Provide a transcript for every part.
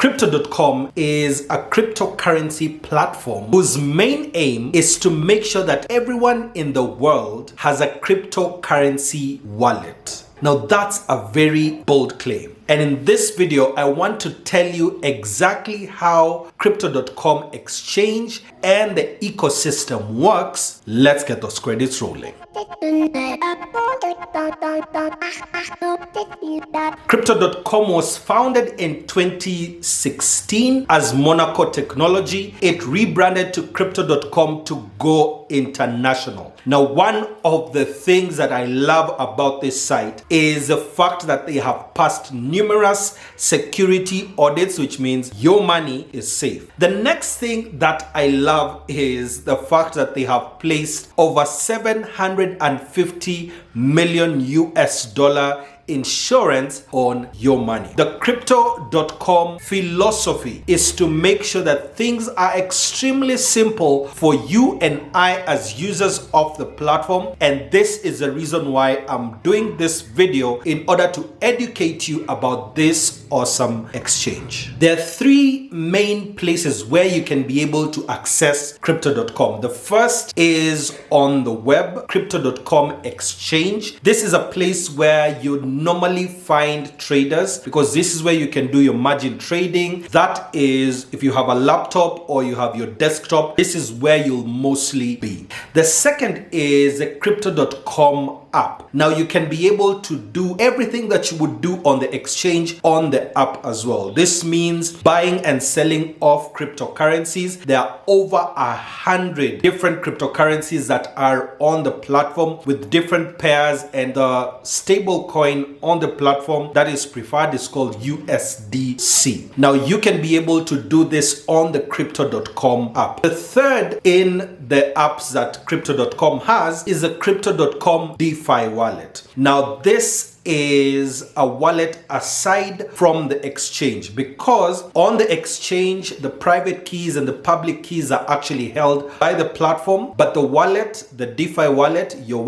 Crypto.com is a cryptocurrency platform whose main aim is to make sure that everyone in the world has a cryptocurrency wallet. Now that's a very bold claim. And in this video, I want to tell you exactly how Crypto.com exchange and the ecosystem works. Let's get those credits rolling. Crypto.com was founded in 2016 as Monaco Technology. It rebranded to Crypto.com to go international. Now, one of the things that I love about this site is the fact that they have passed numerous security audits, which means your money is safe. The next thing that I love is the fact that they have placed over 750 million US dollar insurance on your money. The Crypto.com philosophy is to make sure that things are extremely simple for you and I as users of the platform, and this is the reason why I'm doing this video, in order to educate you about this awesome exchange. There are three main places where you can be able to access Crypto.com. The first is on the web, Crypto.com exchange. This is a place where you normally find traders, because this is where you can do your margin trading. That is, if you have a laptop or you have your desktop, this is where you'll mostly be. The second is the Crypto.com app. Now you can be able to do everything that you would do on the exchange on the app as well. This means buying and selling of cryptocurrencies. There are over 100 different cryptocurrencies that are on the platform with different pairs, and the stable coin on the platform that is preferred is called USDC. Now you can be able to do this on the Crypto.com app. The third in the apps that Crypto.com has is the Crypto.com DeFi wallet. Now this is a wallet aside from the exchange, because on the exchange the private keys and the public keys are actually held by the platform, but the wallet, the DeFi wallet, your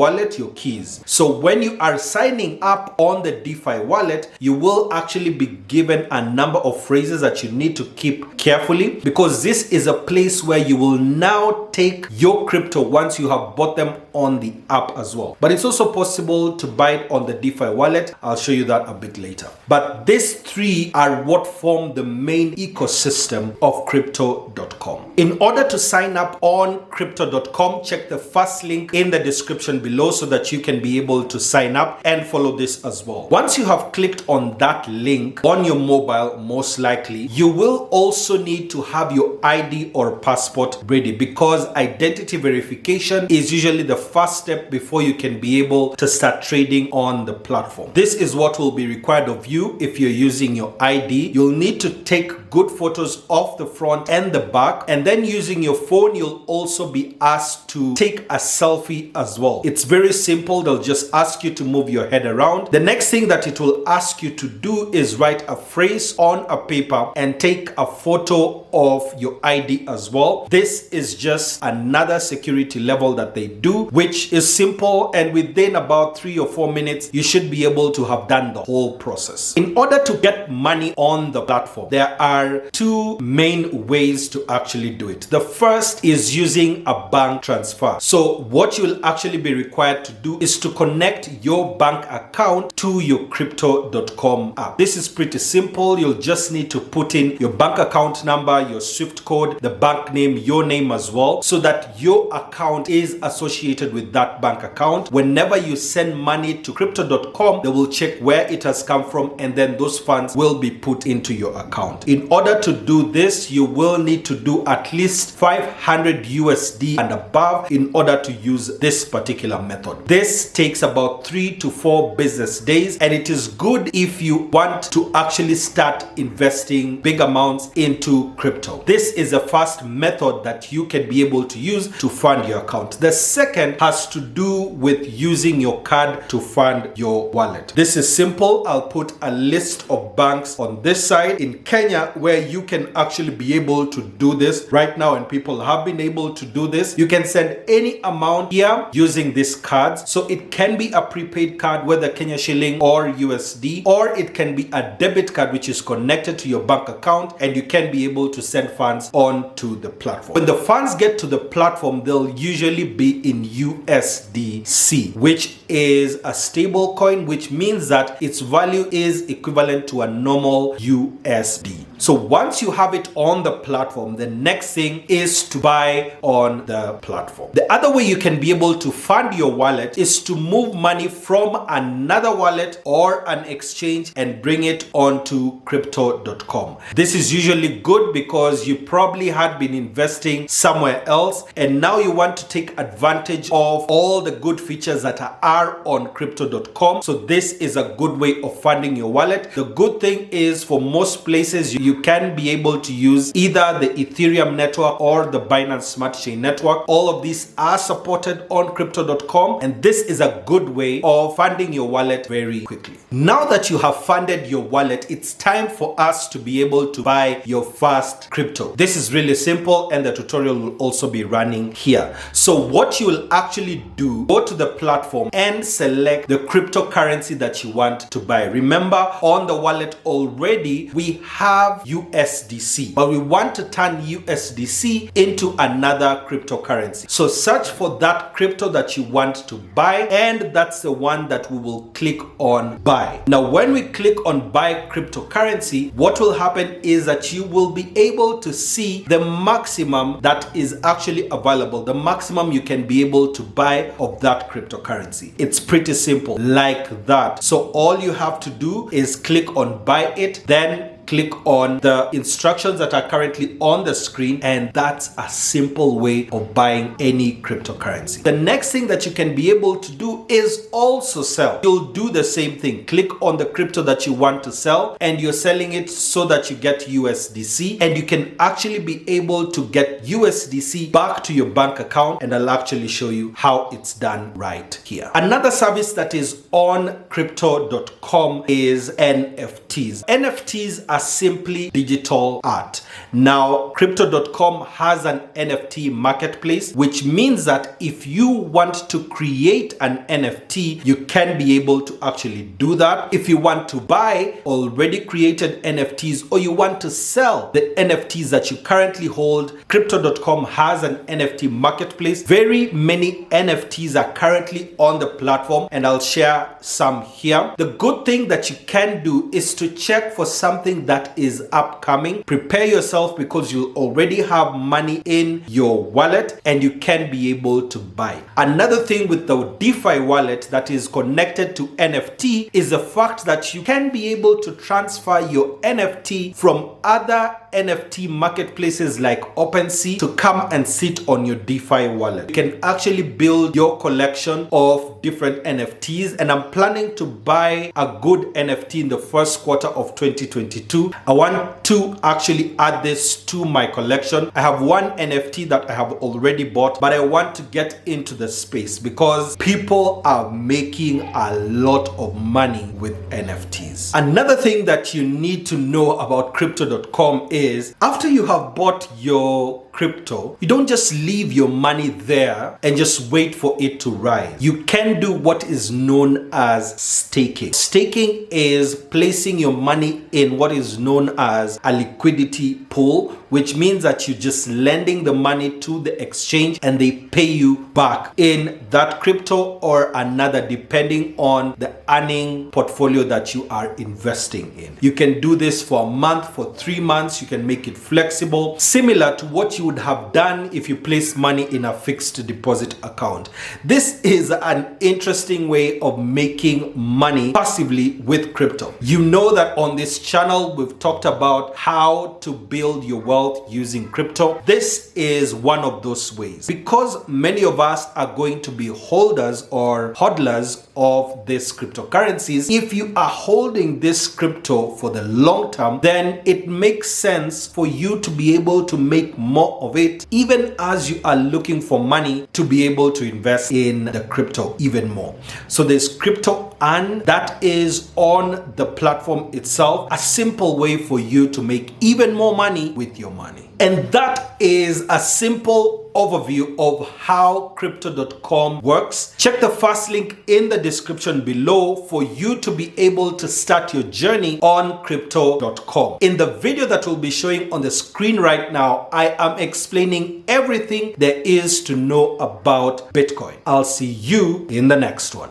keys. So when you are signing up on the DeFi wallet, you will actually be given a number of phrases that you need to keep carefully, because this is a place where you will now take your crypto once you have bought them on the app as well. But it's also possible to buy it on the DeFi wallet. I'll show you that a bit later. But these three are what form the main ecosystem of Crypto.com. In order to sign up on Crypto.com, check the first link in the description below so that you can be able to sign up and follow this as well. Once you have clicked on that link on your mobile, most likely, you will also need to have your ID or passport ready, because identity verification is usually the first step before you can be able to start trading on the platform. This is what will be required of you if you're using your ID. You'll need to take good photos of the front and the back, and then using your phone, you'll also be asked to take a selfie as well. It's very simple. They'll just ask you to move your head around. The next thing that it will ask you to do is write a phrase on a paper and take a photo of your ID as well. This is just another security level that they do, which is simple, and within about 3 or 4 minutes you should be able to have done the whole process. In order to get money on the platform, there are two main ways to actually do it. The first is using a bank transfer. So what you'll actually be required to do is to connect your bank account to your Crypto.com app. This is pretty simple. You'll just need to put in your bank account number, your SWIFT code, the bank name, your name as well, so that your account is associated with that bank account. Whenever you send money to Crypto.com, they will check where it has come from, and then those funds will be put into your account. In order to do this, you will need to do at least 500 USD and above in order to use this particular method. This takes about 3 to 4 business days, and it is good if you want to actually start investing big amounts into crypto. This is the first method that you can be able to use to fund your account. The second has to do with using your card to fund your wallet. wallet. This is simple. I'll put a list of banks on this side in Kenya where you can actually be able to do this right now, and people have been able to do this. You can send any amount here using these cards. So it can be a prepaid card, whether Kenya shilling or USD, or it can be a debit card which is connected to your bank account, and you can be able to send funds onto the platform. When the funds get to the platform, they'll usually be in USDC, which is a stable coin, which means that its value is equivalent to a normal USD. So once you have it on the platform, the next thing is to buy on the platform. The other way you can be able to fund your wallet is to move money from another wallet or an exchange and bring it onto crypto.com. This is usually good because you probably had been investing somewhere else and now you want to take advantage of all the good features that are on crypto.com. So this is a good way of funding your wallet. The good thing is, for most places you can be able to use either the Ethereum network or the Binance Smart Chain network. All of these are supported on crypto.com, and this is a good way of funding your wallet very quickly. Now that you have funded your wallet, it's time for us to be able to buy your first crypto. This is really simple, and the tutorial will also be running here. So what you will actually do, go to the platform and select the cryptocurrency that you want to buy. Remember, on the wallet already we have USDC, but we want to turn USDC into another cryptocurrency. So search for that crypto that you want to buy, and that's the one that we will click on buy. Now when we click on buy cryptocurrency, what will happen is that you will be able to see the maximum that is actually available, the maximum you can be able to buy of that cryptocurrency. It's pretty simple like that. So all you have to do is click on buy it, then click on the instructions that are currently on the screen, and that's a simple way of buying any cryptocurrency. The next thing that you can be able to do is also sell. You'll do the same thing. Click on the crypto that you want to sell, and you're selling it so that you get USDC, and you can actually be able to get USDC back to your bank account, and I'll actually show you how it's done right here. Another service that is on crypto.com is NFTs. NFTs are simply digital art. Now, crypto.com has an NFT marketplace, which means that if you want to create an NFT, you can be able to actually do that. If you want to buy already created NFTs, or you want to sell the NFTs that you currently hold, crypto.com has an NFT marketplace. Very many NFTs are currently on the platform, and I'll share some here. The good thing that you can do is to check for something that is upcoming. Prepare yourself, because you'll already have money in your wallet and you can be able to buy. Another thing with the DeFi wallet that is connected to NFT is the fact that you can be able to transfer your NFT from other NFT marketplaces like OpenSea to come and sit on your DeFi wallet. You can actually build your collection of different NFTs, and I'm planning to buy a good NFT in the first quarter of 2022. I want to actually add this to my collection. I have one NFT that I have already bought, but I want to get into the space because people are making a lot of money with NFTs. Another thing that you need to know about crypto.com is, after you have bought your crypto, you don't just leave your money there and just wait for it to rise. You can do what is known as staking. Staking is placing your money in what is known as a liquidity pool, which means that you're just lending the money to the exchange and they pay you back in that crypto or another, depending on the earning portfolio that you are investing in. You can do this for a month, for 3 months. You can make it flexible, similar to what you would have done if you place money in a fixed deposit account. This is an interesting way of making money passively with crypto. You know that on this channel we've talked about how to build your wealth using crypto. This is one of those ways. Because many of us are going to be holders or hodlers of these cryptocurrencies, if you are holding this crypto for the long term, then it makes sense for you to be able to make more of it, even as you are looking for money to be able to invest in the crypto even more. So there's crypto and that is on the platform itself, a simple way for you to make even more money with your money. And that is a simple overview of how crypto.com works. Check the first link in the description below for you to be able to start your journey on crypto.com. In the video that will be showing on the screen right now, I am explaining everything there is to know about Bitcoin. I'll see you in the next one.